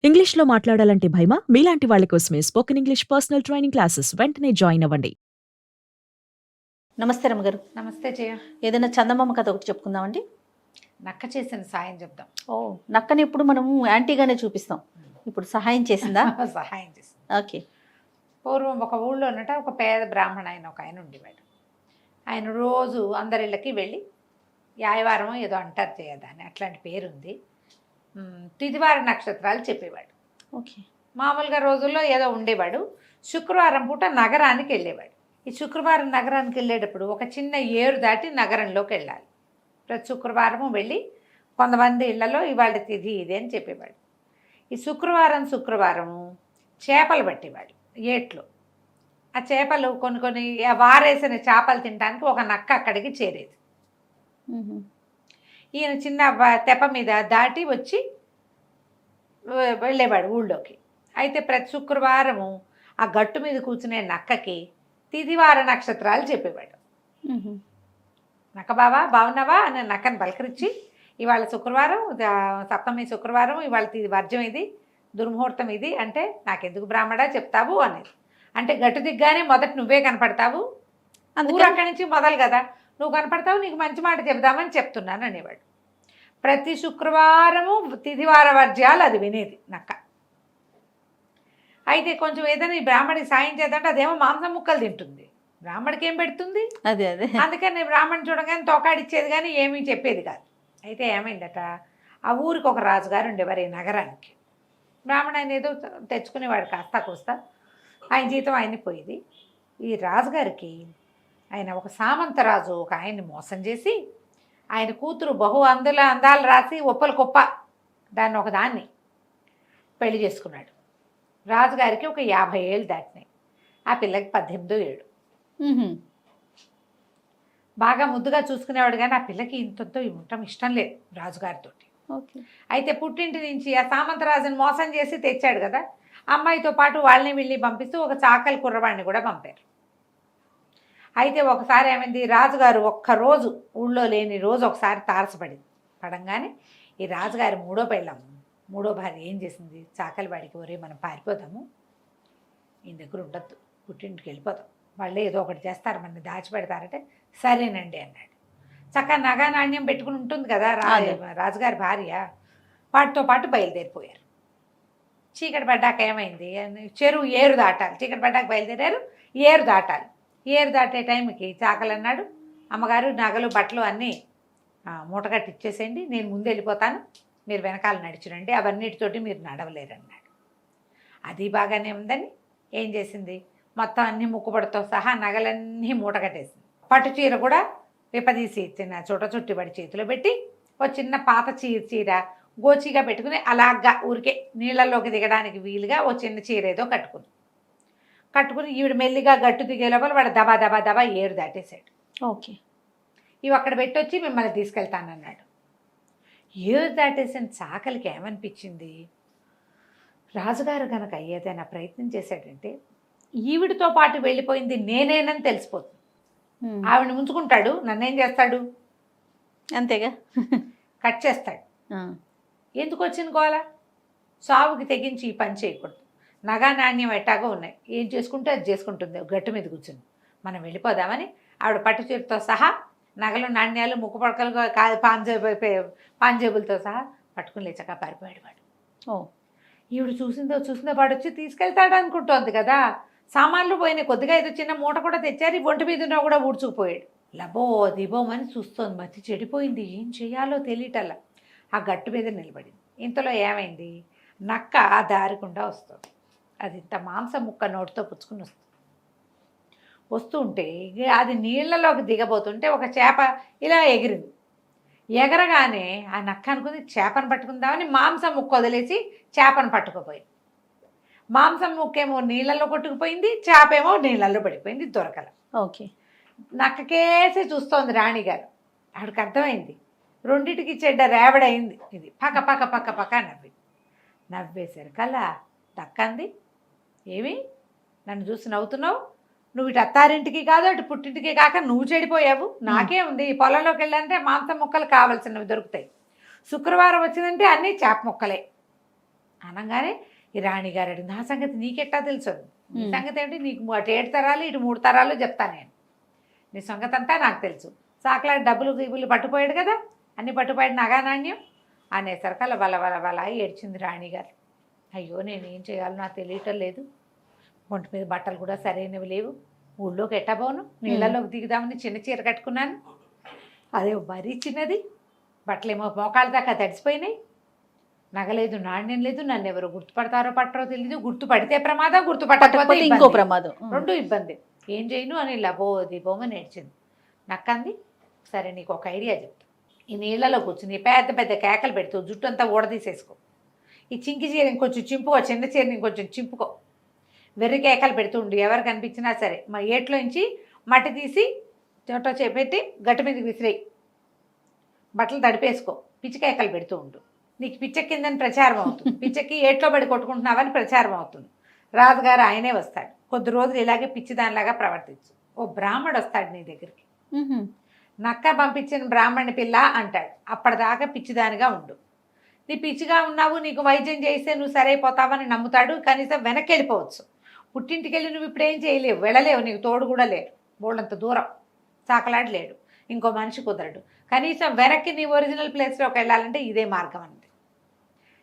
ఇంగ్లీష్‌లో మాట్లాడాలంటే భయమా? మీలాంటి వాళ్ళ కోసమే spoken English personal training classes వెంటనే జాయిన్ అవ్వండి. నమస్తే రమ్మగారు. నమస్తే జయ. ఏదైనా చందమామ కథ ఒకటి చెప్పుకుందామండి. నక్క చేసిన సాయం చెప్దాం. ఓ, నక్కని ఎప్పుడు మనము యాంటీగానే చూపిస్తాం. ఇప్పుడు సహాయం చేసిందా? సహాయం చేసింది. ఓకే. పూర్వం ఒక ఊళ్ళోనట ఒక పేద బ్రాహ్మణ ఒక ఆయన ఉండేవాడు. ఆయన రోజు అందరిళ్ళకి వెళ్ళి యాయవారం ఏదో అంటారు చేయదాన్ని, అట్లాంటి పేరుంది, తిదివార నక్షత్రాలు చెప్పేవాడు. ఓకే. మామూలుగా రోజుల్లో ఏదో ఉండేవాడు. శుక్రవారం పూట నగరానికి వెళ్ళేవాడు. ఈ శుక్రవారం నగరానికి వెళ్ళేటప్పుడు ఒక చిన్న ఏరు దాటి నగరంలోకి వెళ్ళాలి. ప్రతి శుక్రవారము వెళ్ళి కొంతమంది ఇళ్లలో ఇవాళ తిథి ఇది అని చెప్పేవాడు. ఈ శుక్రవారం చేపలు పట్టేవాడు ఏట్లో. ఆ చేపలు కొన్ని వారేసిన చేపలు తినడానికి ఒక నక్క అక్కడికి చేరేది. ఈయన చిన్న తెప్ప మీద దాటి వచ్చి వెళ్ళేవాడు ఊళ్ళోకి. అయితే ప్రతి శుక్రవారము ఆ గట్టు మీద కూర్చునే నక్కకి తిదివార నక్షత్రాలు చెప్పేవాడు. నక్క బావా బాగున్నావా అని నక్కని పలకరించి, ఇవాళ శుక్రవారం, సప్తమి శుక్రవారం, ఇవాళ వర్జం ఇది, దుర్ముహూర్తం ఇది అంటే నాకెందుకు బ్రాహ్మడా చెప్తావు అనేది. అంటే గట్టు దిగ్గానే మొదట నువ్వే కనపడతావు, ఊరు అక్కడి నుంచి మొదలు కదా, నువ్వు కనపడతావు, నీకు మంచి మాట చెప్దామని చెప్తున్నాను అనేవాడు. ప్రతి శుక్రవారము తిదివార వర్జ్యాలు అది వినేది నక్క. అయితే కొంచెం ఏదైనా ఈ బ్రాహ్మడికి సాయం చేద్దంటే అదేమో మాంసం ముక్కలు తింటుంది, బ్రాహ్మడికి ఏం పెడుతుంది? అదే అందుకని బ్రాహ్మణ్ చూడగానే తోకాడిచ్చేది కానీ ఏమీ చెప్పేది కాదు. అయితే ఏమైందట, ఆ ఊరికి ఒక రాజుగారు ఉండేవారు ఈ నగరానికి. బ్రాహ్మణ ఆయన ఏదో తెచ్చుకునేవాడు కాస్తా కోస్తా, ఆయన జీతం ఆయన్ని పోయేది. ఈ రాజుగారికి ఆయన ఒక సామంతరాజు ఒక ఆయన్ని మోసం చేసి ఆయన కూతురు అందాలు రాసి ఒప్పలు కుప్ప దాన్ని ఒకదాన్ని పెళ్లి చేసుకున్నాడు. రాజుగారికి ఒక 50 ఏళ్ళు దాటినాయి, ఆ పిల్లకి 18 ఏళ్ళు. బాగా ముద్దుగా చూసుకునేవాడు కానీ ఆ పిల్లకి ఇంతతో ఉండటం ఇష్టం లేదు రాజుగారితో. అయితే పుట్టింటి నుంచి ఆ సామంతరాజుని మోసం చేసి తెచ్చాడు కదా, అమ్మాయితో పాటు వాళ్ళని వీళ్ళని పంపిస్తూ ఒక చాకలి కుర్రవాడిని కూడా పంపారు. అయితే ఒకసారి ఏమైంది, రాజుగారు ఒక్కరోజు ఊళ్ళో లేని రోజు ఒకసారి పడంగానే ఈ రాజుగారి మూడో భార్య ఏం చేసింది, చాకలి వాడికి, ఒరే మనం పారిపోదాము, ఈయన దగ్గర ఉండద్దు, పుట్టింటికి వెళ్ళిపోతాం, వాళ్ళే ఏదో ఒకటి చేస్తారు, మన దాచిపెడతారంటే సరేనండి అన్నాడు. చక్కగా నగా నాణ్యం పెట్టుకుని ఉంటుంది కదా రాజుగారి భార్య, వాటితో పాటు బయలుదేరిపోయారు. చీకటి పడ్డాక ఏమైంది, చెరువు ఏరు దాటాలి, చీకటి పడ్డాక బయలుదేరారు, ఏరు దాటాలి. ఏరు దాటే టైంకి చాకలి అన్నాడు, అమ్మగారు నగలు బట్టలు అన్నీ మూటగట్టి ఇచ్చేసేయండి, నేను ముందు వెళ్ళిపోతాను, మీరు వెనకాల నడిచిరండి, అవన్నిటితోటి మీరు నడవలేరు అన్నాడు. అది బాగానే ఉందని ఏం చేసింది, మొత్తం అన్ని ముక్కుబడితో సహా నగలన్నీ మూటగట్టేసింది. పట్టు చీర కూడా విపదీసి చిన్న చుట్టబడి చేతిలో పెట్టి ఒక చిన్న పాత చీర గోచిగా పెట్టుకుని అలాగా ఊరికే నీళ్ళల్లోకి దిగడానికి వీలుగా ఓ చిన్న చీర ఏదో కట్టుకుని ఈవిడ మెల్లిగా గట్టు దిగే లోపల వాడు దబా దబా దబా ఏరు దాటేశాడు. ఓకే. ఇవి అక్కడ పెట్టొచ్చి మిమ్మల్ని తీసుకెళ్తానన్నాడు. ఏరు దాటేసిన చాకలికి ఏమనిపించింది, రాజుగారు కనుక ఏదైనా ప్రయత్నం చేశాడంటే ఈవిడితో పాటు వెళ్ళిపోయింది నేనేనని తెలిసిపోతుంది, ఆవిడని ఉంచుకుంటాడు, నన్నేం చేస్తాడు, అంతేగా, కట్ చేస్తాడు. ఎందుకు వచ్చిన గోల, సావుకి తెగించి ఈ పని చేయకూడదు, నగా నాణ్యం ఎట్టాగో ఉన్నాయి, ఏం చేసుకుంటే అది చేసుకుంటుంది, గట్టు మీద కూర్చుని మనం వెళ్ళిపోదామని ఆవిడ పట్టు చీరతో సహా నగలు నాణ్యాలు ముక్కు పడకలు పాంజేబులతో సహా పట్టుకుని లేచక పారిపోయాడు వాడు. ఈవిడ చూసిందో వాడు వచ్చి తీసుకెళ్తాడు అనుకుంటోంది కదా, సామాన్లు పోయినాయి, కొద్దిగా ఏదో చిన్న మూట కూడా తెచ్చారు, ఈ ఒంటి మీద కూడా ఊడ్చుకుపోయాడు. లబో దిబోమని చూస్తోంది, మతి చెడిపోయింది, ఏం చేయాలో తెలియటల్లా ఆ గట్టు మీద నిలబడింది. ఇంతలో ఏమైంది, నక్క ఆ దారికుండా వస్తుంది, అది ఇంత మాంసం ముక్క నోటితో పుచ్చుకుని వస్తుంటే అది నీళ్లలోకి దిగబోతుంటే ఒక చేప ఇలా ఎగిరింది. ఎగరగానే ఆ నక్క అనుకుంది చేపను పట్టుకుందామని మాంసం ముక్క వదిలేసి చేపను పట్టుకుపోయింది. మాంసం ముక్కేమో నీళ్ళల్లో కొట్టుకుపోయింది, చేప ఏమో నీళ్ళల్లో పడిపోయింది, దొరకల. ఓకే. నక్కకేసి చూస్తోంది రాణిగారు. ఆవిడకి అర్థమైంది రెండింటికి చెడ్డ రేవడైంది, ఇది పక్క పక్క పక్క పక్క నవ్వేశారు కల్లా దక్కంది, ఏమి నన్ను చూసి నవ్వుతున్నావు, నువ్వు ఇటు అత్తారింటికి కాదు అటు పుట్టింటికి కాక నువ్వు చెడిపోయావు, నాకే ఉంది, పొలంలోకి వెళ్ళాలంటే మాంసం ముక్కలు కావాల్సినవి దొరుకుతాయి, శుక్రవారం వచ్చిందంటే అన్నీ చేప ముక్కలే, అనగానే ఈ రాణిగారు అడిగింది, నా సంగతి నీకెట్టా తెలుసు? నీ సంగతి ఏంటి? నీకు అటు 7 తరాలు ఇటు 3 తరాలు చెప్తాను నేను. నీ సంగతి అంతా నాకు తెలుసు. సాకలాడి డబ్బులు గీబులు పట్టుపోయాడు కదా, అన్ని పట్టుపోయాడు నగా నాణ్యం అనేసరికి అలా బల ఏడ్చింది రాణిగారు. అయ్యో నేనేం చేయాలో నాకు తెలియటం లేదు, ఒంటి మీద బట్టలు కూడా సరైనవి లేవు, ఊళ్ళోకి ఎట్టబోను, నీళ్ళలోకి దిగుదామని చిన్న చీర కట్టుకున్నాను, అదే మరీ చిన్నది, బట్టలేమో మోకాళ్ళ దాకా తడిసిపోయినాయి, నగలేదు నాణ్యం లేదు, నన్ను ఎవరు గుర్తుపడతారో పట్టరో తెలియదు, గుర్తుపడితే ప్రమాదం, గుర్తుపట్టకపోతే ఇంకో ప్రమాదం. రెండు ఇబ్బంది, ఏం చేయను అని లబోమని ఏడ్చింది. నక్కంది, సరే నీకు ఒక ఐడియా చెప్తా, ఈ నీళ్ళలో కూర్చుని పెద్ద పెద్ద కేకలు పెడుతూ జుట్టు అంతా ఊడదీసేసుకో, ఈ చింకి చీర ఇంకొంచెం చింపుకో, చిన్న చీరని ఇంకొంచెం చింపుకో, వెర్రి కేకలు పెడుతూ ఉండు, ఎవరు కనిపించినా సరే మా ఏట్లోంచి మట్టి తీసి చోట చేపెట్టి గట్టు మీదకి విసిరేయి, బట్టలు తడిపేసుకో, పిచ్చికేకలు పెడుతూ ఉండు, నీకు పిచ్చెక్కిందని ప్రచారం అవుతుంది, పిచ్చెక్కి ఏట్లో పడి కొట్టుకుంటున్నావని ప్రచారం అవుతుంది, రాజుగారు ఆయనే వస్తాడు, కొద్ది రోజులు ఇలాగే పిచ్చిదానిలాగా ప్రవర్తించు, ఓ బ్రాహ్మడు వస్తాడు నీ దగ్గరికి, నక్క పంపించిన బ్రాహ్మణి పిల్ల అంటాడు, అప్పటిదాకా పిచ్చిదానిగా ఉండు, నీ పిచ్చిగా ఉన్నావు, నీకు వైద్యం చేస్తే నువ్వు సరైపోతావని నమ్ముతాడు, కనీసం వెనక్కి వెళ్ళిపోవచ్చు, పుట్టింటికి వెళ్ళి నువ్వు ఇప్పుడు ఏం చేయలేవు, వెళ్ళలేవు, నీకు తోడు కూడా లేడు, బోళ్ళంత దూరం సాకలాడి లేడు, ఇంకో మనిషి కుదరడు, కనీసం వెనక్కి నీ ఒరిజినల్ ప్లేస్లోకి వెళ్ళాలంటే ఇదే మార్గం అంది.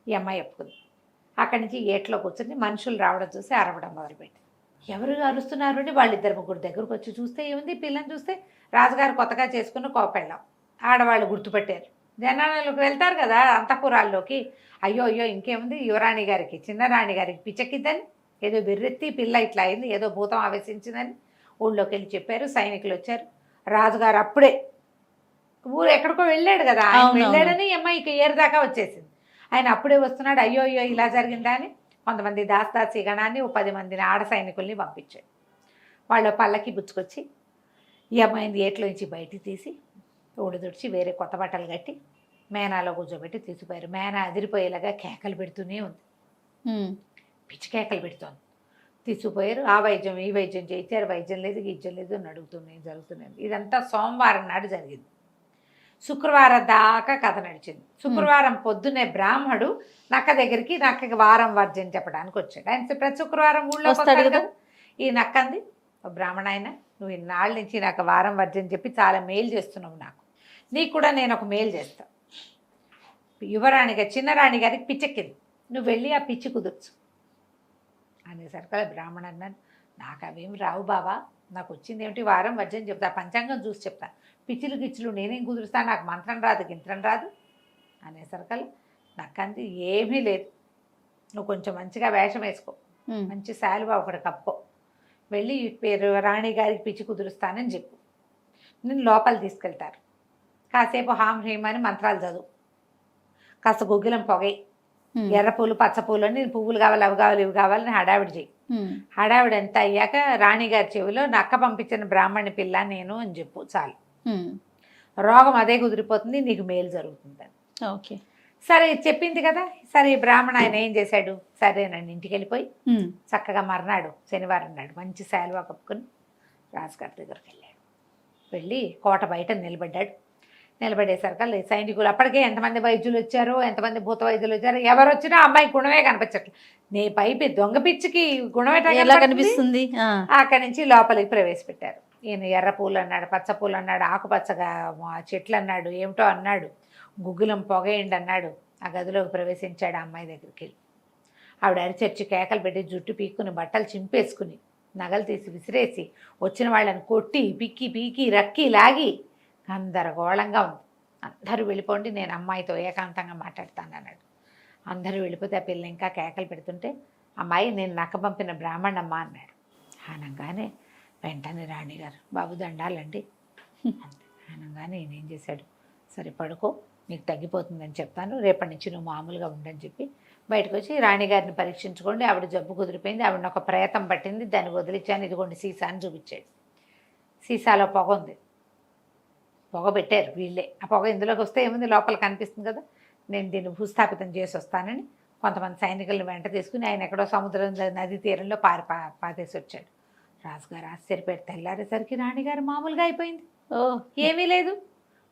ఈ అమ్మాయి ఒప్పుకుంది. అక్కడి నుంచి ఏట్లో కూర్చొని మనుషులు రావడం చూసి అరవడం మొదలుపెట్టి, ఎవరు అరుస్తున్నారు అని వాళ్ళిద్దరు ముగ్గురు దగ్గరకు వచ్చి చూస్తే ఏముంది, పిల్లని చూస్తే రాజుగారు కొత్తగా చేసుకున్న కోపెళ్ళాం, ఆడవాళ్ళు గుర్తుపెట్టారు, జనాలకు వెళ్తారు కదా అంతఃపురాల్లోకి, అయ్యో ఇంకేముంది, యువరాణి గారికి చిన్న రాణి గారికి పిచ్చెక్కిద్దని, ఏదో బెర్రెత్తి పిల్ల ఇట్లా అయింది, ఏదో భూతం ఆవేశించిందని ఊళ్ళోకి వెళ్ళి చెప్పారు, సైనికులు వచ్చారు, రాజుగారు అప్పుడే ఊరు ఎక్కడికో వెళ్ళాడు కదా, ఆయన వెళ్ళాడని అమ్మాయికి ఏరుదాకా వచ్చేసింది, ఆయన అప్పుడే వస్తున్నాడు, అయ్యో ఇలా జరిగిందా అని కొంతమంది దాస్తాసి గణాన్ని, ఓ 10 మందిని ఆడ సైనికుల్ని పంపించాడు, వాళ్ళ పల్లకి బుచ్చుకొచ్చి ఈ అమ్మాయిని ఏట్లోంచి బయటికి తీసి ఊడదుడిచి వేరే కొత్త బట్టలు కట్టి మేనాలో కూర్చోబెట్టి తీసిపోయారు. మేనా అదిరిపోయేలాగా కేకలు పెడుతూనే ఉంది, పిచ్చి కేకలు పెడుతోంది, తీసుకుపోయారు, ఆ వైద్యం ఈ వైద్యం చేయించారు, వైద్యం లేదు గీజ్యం లేదు అని అడుగుతున్నాయి, జరుగుతున్నాయి. ఇదంతా సోమవారం నాడు జరిగింది. శుక్రవారం దాకా కథ నడిచింది. శుక్రవారం పొద్దున్నే బ్రాహ్మడు నక్క దగ్గరికి నక్కకి వారం వర్జం చెప్పడానికి వచ్చాడు. ఆయన ప్రతి శుక్రవారం ఊళ్ళో వస్తాడు కదా. ఈ నక్కంది, బ్రాహ్మణ ఆయన నువ్వు ఇన్నాళ్ళ నుంచి నాకు వారం వర్జం చెప్పి చాలా మేలు చేస్తున్నావు, నీకు కూడా నేను ఒక మేలు చేస్తా, యువరాణిగా చిన్నరాణి గారికి పిచ్చెక్కింది, నువ్వు వెళ్ళి ఆ పిచ్చి కుదుర్చు అనేసరికి బ్రాహ్మణ అన్నాడు, నాకు అవేమి రావు బాబా, నాకు వచ్చింది ఏమిటి వారం వర్జం చెప్తా, పంచాంగం చూసి చెప్తా, పిచ్చిలు గిచ్చులు నేనేం కుదురుస్తా, నాకు మంత్రం రాదు గింత్రం రాదు అనేసరికి నాకంది ఏమీ లేదు, నువ్వు కొంచెం మంచిగా వేషం వేసుకో, మంచి శాలువా ఒకటి కప్పుకో, వెళ్ళి పేరు రాణి గారికి పిచ్చి కుదురుస్తానని చెప్పు, నేను లోపల తీసుకెళ్తారు, కాసేపు హాం హీం అని మంత్రాలు చదువు, కాస్త గుగ్గిలం పొగయి, ఎర్ర పూలు పచ్చ పూలు అని పువ్వులు కావాలి అవి కావాలి ఇవి కావాలని హడావిడి చెయ్యి, హడావిడి ఎంత అయ్యాక రాణిగారి చెవిలో నక్క పంపించిన బ్రాహ్మణి పిల్ల నేను అని చెప్పు, చాలు, రోగం అదే కుదిరిపోతుంది, నీకు మేలు జరుగుతుందని. ఓకే సరే చెప్పింది కదా. సరే బ్రాహ్మణ ఆయన ఏం చేశాడు, సరేనండి ఇంటికి వెళ్ళిపోయి చక్కగా మర్నాడు శనివారం నాడు మంచి శాలువా కప్పుకొని రాజుగారి దగ్గరికి వెళ్ళాడు. వెళ్ళి కోట బయట నిలబడ్డాడు. నిలబడేసరికి సైనికులు అప్పటికే ఎంతమంది వైద్యులు వచ్చారో, ఎంతమంది భూత వైద్యులు వచ్చారో, ఎవరు వచ్చినా అమ్మాయి గుణమే కనిపించట్లేదు. నీ పైపి దొంగ పిచ్చికి గుణమే కనిపిస్తుంది. అక్కడి నుంచి లోపలికి ప్రవేశపెట్టారు. ఈయన ఎర్ర పూలు అన్నాడు, పచ్చ పూలు అన్నాడు, ఆకుపచ్చగా చెట్లు అన్నాడు, ఏమిటో అన్నాడు, గుగ్గులం పొగేయండి అన్నాడు. ఆ గదిలోకి ప్రవేశించాడు. అమ్మాయి దగ్గరికి వెళ్ళి ఆవిడ అరిచర్చి కేకలు పెట్టి జుట్టు పీక్కుని బట్టలు చింపేసుకుని నగలు తీసి విసిరేసి వచ్చిన వాళ్ళని కొట్టి పిక్కి పీకి రక్కి లాగి గందరగోళంగా ఉంది. అందరూ వెళ్ళిపోండి, నేను అమ్మాయితో ఏకాంతంగా మాట్లాడతాను అన్నాడు. అందరూ వెళ్ళిపోతే ఆ పిల్ల ఇంకా కేకలు పెడుతుంటే అమ్మాయి నేను నక్క పంపిన బ్రాహ్మణమ్మ అన్నాడు. అనగానే వెంటనే రాణిగారు బాబు దండాలండి అనగానే ఈయనేం చేశాడు, సరే పడుకో నీకు తగ్గిపోతుందని చెప్తాను, రేపటి నుంచి నువ్వు మామూలుగా ఉండని చెప్పి బయటకు వచ్చి రాణిగారిని పరీక్షించుకోండి, ఆవిడ జబ్బు కుదిరిపోయింది, ఆవిడని ఒక ప్రేతం పట్టింది, దాన్ని వదిలించాను, ఇదిగోండి సీసా అని చూపించాడు. సీసాలో పొగ ఉంది, పొగ పెట్టారు వీళ్ళే. ఆ పొగ ఇందులోకి వస్తే ఏముంది, లోపల కనిపిస్తుంది కదా, నేను దీన్ని భూస్థాపితం చేసి వస్తానని కొంతమంది సైనికులను వెంట తీసుకుని ఆయన ఎక్కడో సముద్రం నది తీరంలో పాతేసి వచ్చాడు. రాజుగారు ఆశ్చర్యపోయారు. తెల్లారేసరికి రాణిగారు మామూలుగా అయిపోయింది, ఏమీ లేదు.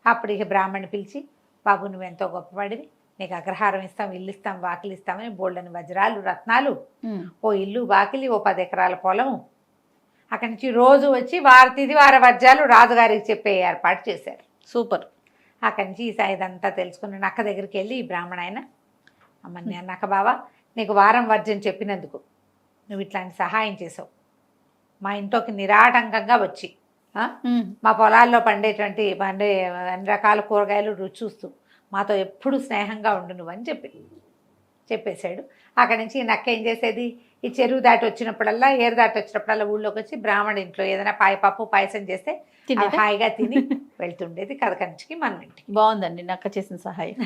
అప్పుడు ఇక బ్రాహ్మణ్ణి పిలిచి బాబు నువ్వెంతో గొప్పవాడివి, నీకు అగ్రహారం ఇస్తాం, ఇల్లు ఇస్తాం, వాకిలి ఇస్తామని బోల్డని వజ్రాలు, రత్నాలు, ఉమ్. ఓ ఇల్లు, వాకిలి, ఓ 10 ఎకరాల పొలం. అక్కడి నుంచి రోజు వచ్చి తిదివార వజ్రాలు రాజుగారికి చెప్పే ఏర్పాటు చేశారు. సూపర్. అక్కడి నుంచి ఇదంతా తెలుసుకున్న నక్క దగ్గరికి వెళ్ళి ఈ బ్రాహ్మణ ఆయన, అమ్మ నేను నక్క బావా, నీకు వారం వర్జం చెప్పినందుకు నువ్వు ఇట్లాంటి సహాయం చేసావు. మా ఇంట్లోకి నిరాటంకంగా వచ్చి మా పొలాల్లో పండే అన్ని రకాల కూరగాయలు రుచి చూస్తూ మాతో ఎప్పుడు స్నేహంగా ఉండు నువ్వు అని చెప్పేశాడు. అక్కడి నుంచి ఈ నక్క ఏం చేసేది, ఈ చెరువు దాటి వచ్చినప్పుడల్లా, ఏరు దాటి వచ్చినప్పుడల్లా ఊళ్ళోకి వచ్చి బ్రాహ్మణ ఇంట్లో ఏదైనా పప్పు పాయసం చేస్తే తినేదా? హాయిగా తిని వెళ్తుండేది కథ కంచికి మన ఇంటికి. బాగుందండి నక్క చేసిన సహాయం.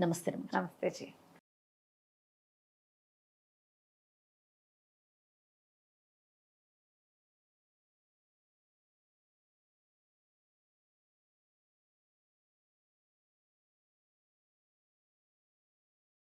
నమస్తే. నమస్తే.